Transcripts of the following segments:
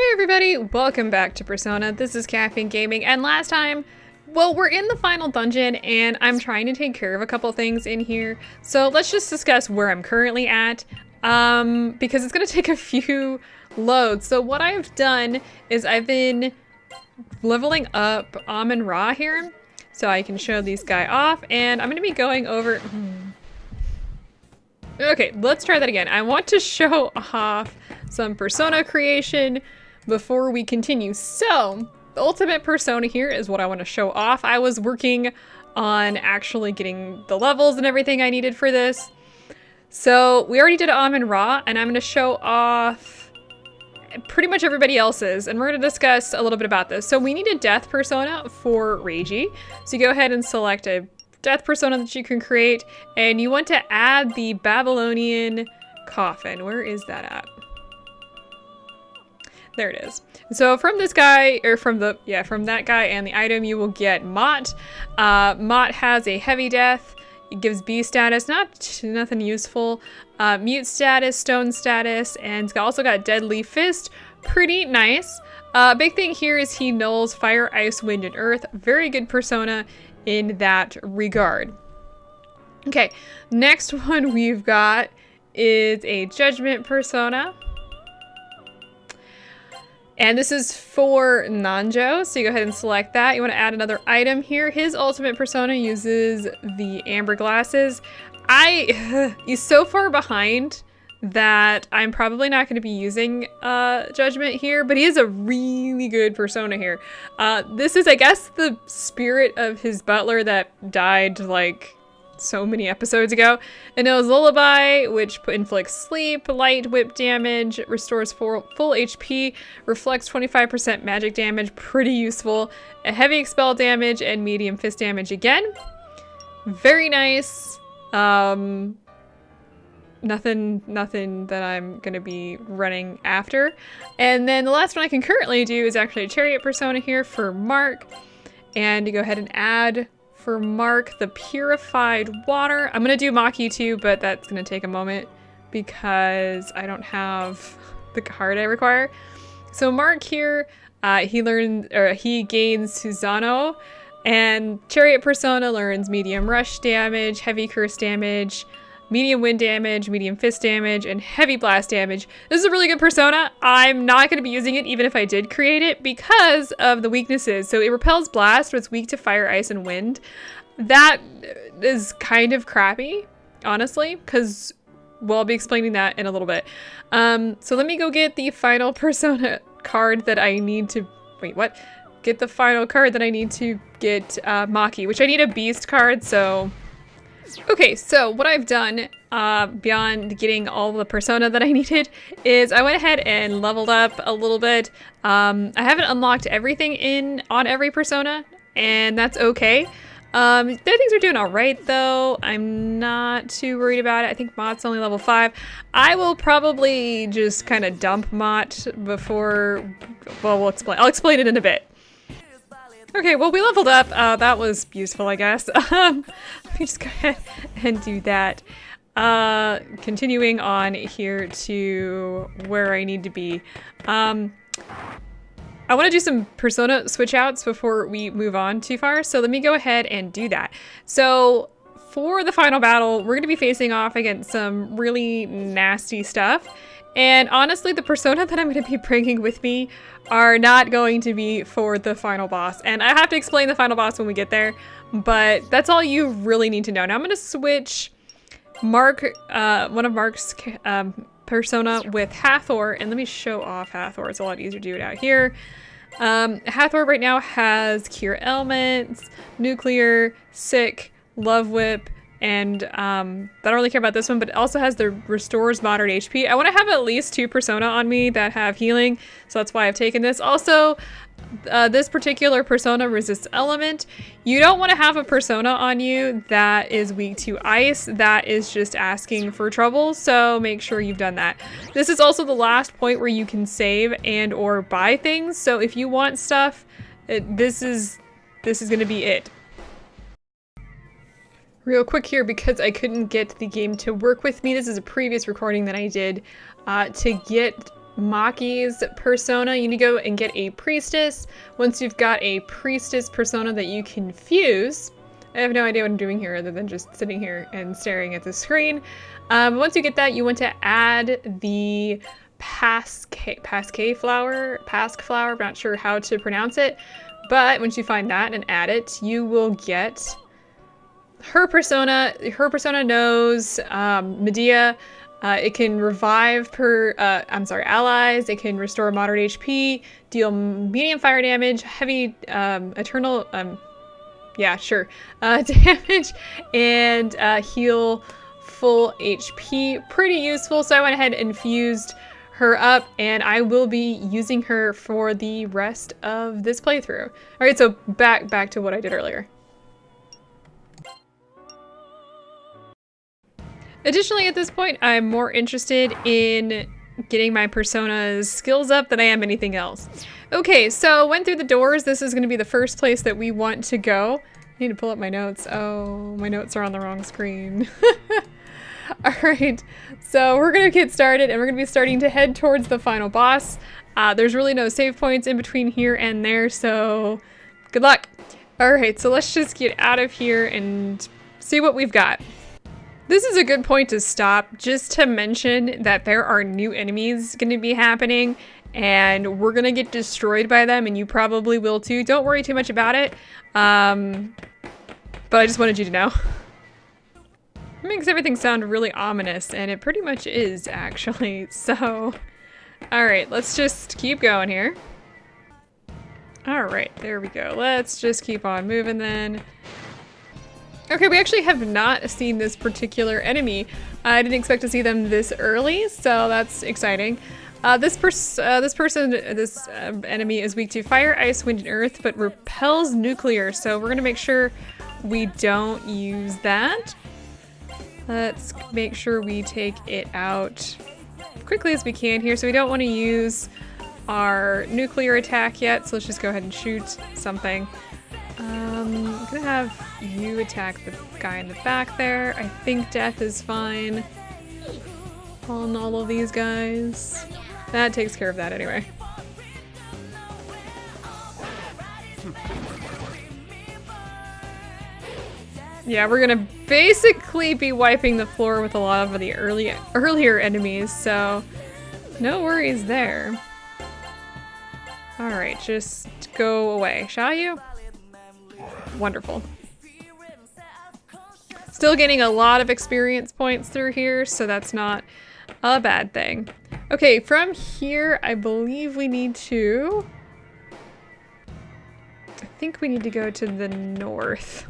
Hey everybody, welcome back to Persona. This is KaffeineGaming, and last time, well, we're in the final dungeon, and I'm trying to take care of a couple things in here. So let's just discuss where I'm currently at, because it's gonna take a few loads. So what I've done is I've been leveling up Amon Ra here, so I can show these guys off, and I'm gonna be going over... Okay, let's try that again. I want to show off some persona creation before we continue. So, the ultimate persona here is what I want to show off. I was working on actually getting the levels and everything I needed for this. So, we already did Amon Ra, and I'm going to show off pretty much everybody else's, and we're going to discuss a little bit about this. So, we need a death persona for Reiji. So, you go ahead and select a death persona that you can create, and you want to add the Babylonian coffin. Where is that at? There it is. So from this guy, or from that guy and the item, you will get Mott. Mott has a heavy death. It gives B status, nothing useful. Mute status, stone status, and it's also got Deadly Fist. Pretty nice. Big thing here is he nulls fire, ice, wind, and earth. Very good persona in that regard. Okay, next one we've got is a judgment persona. And this is for Nanjo, so you go ahead and select that. You want to add another item here. His ultimate persona uses the amber glasses. He's so far behind that I'm probably not going to be using Judgment here, but he is a really good persona here. This is, I guess, the spirit of his butler that died, like, so many episodes ago. It knows Lullaby, which inflicts sleep, light whip damage, restores full HP, reflects 25% magic damage, pretty useful, a heavy expel damage, and medium fist damage again. Very nice. Nothing that I'm gonna be running after. And then the last one I can currently do is actually a chariot persona here for Mark. And you go ahead and add for Mark the purified water. I'm gonna do Maki too, but that's gonna take a moment because I don't have the card I require. So Mark here, he gains Susano, and chariot persona learns medium rush damage, heavy curse damage, medium wind damage, medium fist damage, and heavy blast damage. This is a really good persona. I'm not going to be using it even if I did create it because of the weaknesses. So it repels blast, but it's weak to fire, ice, and wind. That is kind of crappy, honestly, because, well, I'll be explaining that in a little bit. So let me go get the final persona card that I need to... Wait, what? Get the final card that I need to get Maki, which I need a beast card, so... Okay, so what I've done, beyond getting all the persona that I needed, is I went ahead and leveled up a little bit. I haven't unlocked everything on every persona, and that's okay. The things are doing alright, though. I'm not too worried about it. I think Mott's only level 5. I will probably just kind of dump Mott before... Well, I'll explain it in a bit. Okay, well, we leveled up. That was useful, I guess. Let me just go ahead and do that. Continuing on here to where I need to be. I want to do some persona switch outs before we move on too far, so let me go ahead and do that. So for the final battle, we're going to be facing off against some really nasty stuff. And honestly, the persona that I'm going to be bringing with me are not going to be for the final boss. And I have to explain the final boss when we get there, but that's all you really need to know. Now I'm going to switch Mark, one of Mark's persona with Hathor, and let me show off Hathor. It's a lot easier to do it out here. Hathor right now has Cure Elements, Nuclear, Sick, Love Whip, and I don't really care about this one, but it also has the restores moderate HP. I want to have at least 2 persona on me that have healing, so that's why I've taken this. Also, this particular persona resists element. You don't want to have a persona on you that is weak to ice. That is just asking for trouble, so make sure you've done that. This is also the last point where you can save and or buy things, so if you want stuff, this is going to be it. Real quick here, because I couldn't get the game to work with me. This is a previous recording that I did to get Maki's persona. You need to go and get a priestess. Once you've got a priestess persona that you can fuse, I have no idea what I'm doing here other than just sitting here and staring at the screen. Once you get that, you want to add the Pasque flower, I'm not sure how to pronounce it, but once you find that and add it, you will get her persona. Her persona knows Medea. It can revive allies. It can restore moderate HP, deal medium fire damage, heavy eternal damage, and heal full HP. Pretty useful. So I went ahead and fused her up, and I will be using her for the rest of this playthrough. All right, so back to what I did earlier. Additionally, at this point, I'm more interested in getting my persona's skills up than I am anything else. Okay, so went through the doors. This is going to be the first place that we want to go. I need to pull up my notes. Oh, my notes are on the wrong screen. All right, so we're going to get started, and we're going to be starting to head towards the final boss. There's really no save points in between here and there, so good luck. All right, so let's just get out of here and see what we've got. This is a good point to stop, just to mention that there are new enemies going to be happening, and we're going to get destroyed by them, and you probably will too. Don't worry too much about it, but I just wanted you to know. It makes everything sound really ominous, and it pretty much is, actually. So, alright, let's just keep going here. Alright, there we go. Let's just keep on moving then. Okay, we actually have not seen this particular enemy. I didn't expect to see them this early, so that's exciting. This enemy is weak to fire, ice, wind, and earth, but repels nuclear, so we're gonna make sure we don't use that. Let's make sure we take it out as quickly as we can here. So we don't want to use our nuclear attack yet, so let's just go ahead and shoot something. I'm gonna have you attack the guy in the back there. I think death is fine on all of these guys. That takes care of that anyway. Yeah, we're gonna basically be wiping the floor with a lot of the earlier enemies, so no worries there. Alright, just go away, shall you? Wonderful. Still getting a lot of experience points through here, so that's not a bad thing. Okay, from here, I believe we need to... I think we need to go to the north.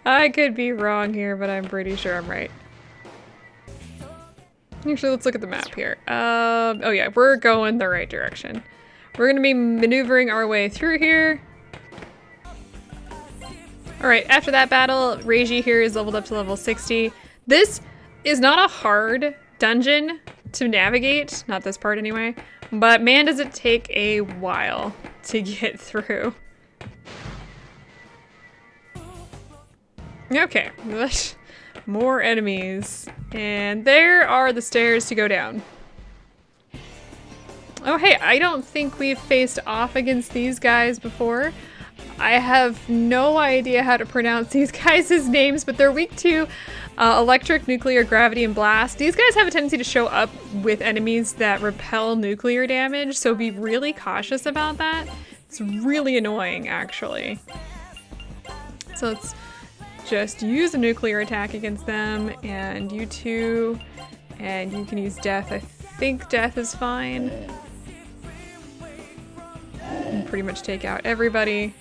I could be wrong here, but I'm pretty sure I'm right. Actually, let's look at the map here. Oh yeah, we're going the right direction. We're gonna be maneuvering our way through here. Alright, after that battle, Reiji here is leveled up to level 60. This is not a hard dungeon to navigate, not this part anyway, but man does it take a while to get through. Okay, more enemies. And there are the stairs to go down. Oh hey, I don't think we've faced off against these guys before. I have no idea how to pronounce these guys' names, but they're weak to electric, nuclear, gravity, and blast. These guys have a tendency to show up with enemies that repel nuclear damage, so be really cautious about that. It's really annoying, actually. So let's just use a nuclear attack against them, and you too, and you can use death. I think death is fine. And pretty much take out everybody.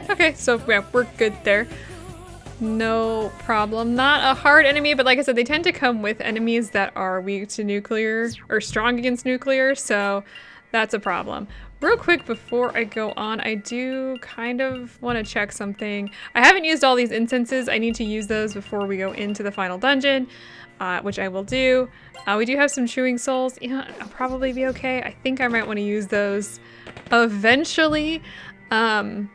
Okay, so yeah, we're good there. No problem. Not a hard enemy, but like I said, they tend to come with enemies that are weak to nuclear, or strong against nuclear, so that's a problem. Real quick before I go on, I do kind of want to check something. I haven't used all these incenses. I need to use those before we go into the final dungeon, which I will do. We do have some chewing souls. Yeah, I'll probably be okay. I think I might want to use those eventually. But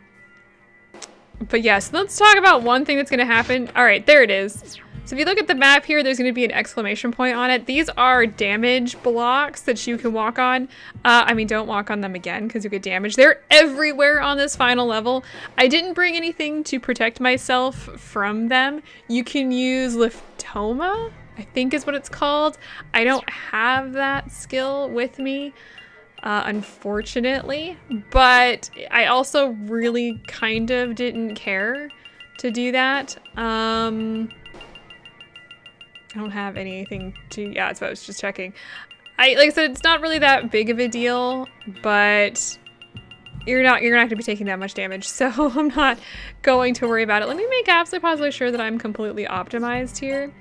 yes, let's talk about one thing that's going to happen. All right, there it is. So if you look at the map here, there's going to be an exclamation point on it. These are damage blocks that you can walk on. I mean, don't walk on them again because you get damaged. They're everywhere on this final level. I didn't bring anything to protect myself from them. You can use Liftoma, I think is what it's called. I don't have that skill with me, unfortunately, but I also really kind of didn't care to do that. I don't have anything to, yeah, that's what I was just checking. Like I said, it's not really that big of a deal, but you're not going to be taking that much damage, so I'm not going to worry about it. Let me make absolutely positively sure that I'm completely optimized here.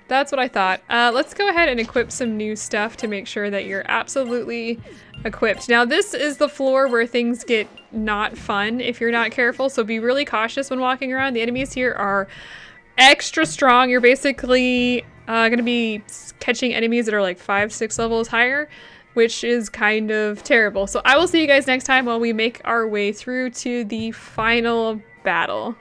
That's what I thought. Let's go ahead and equip some new stuff to make sure that you're absolutely equipped. Now, this is the floor where things get not fun if you're not careful, so be really cautious when walking around. The enemies here are extra strong. You're basically going to be catching enemies that are like 5-6 levels higher, which is kind of terrible. So I will see you guys next time while we make our way through to the final battle.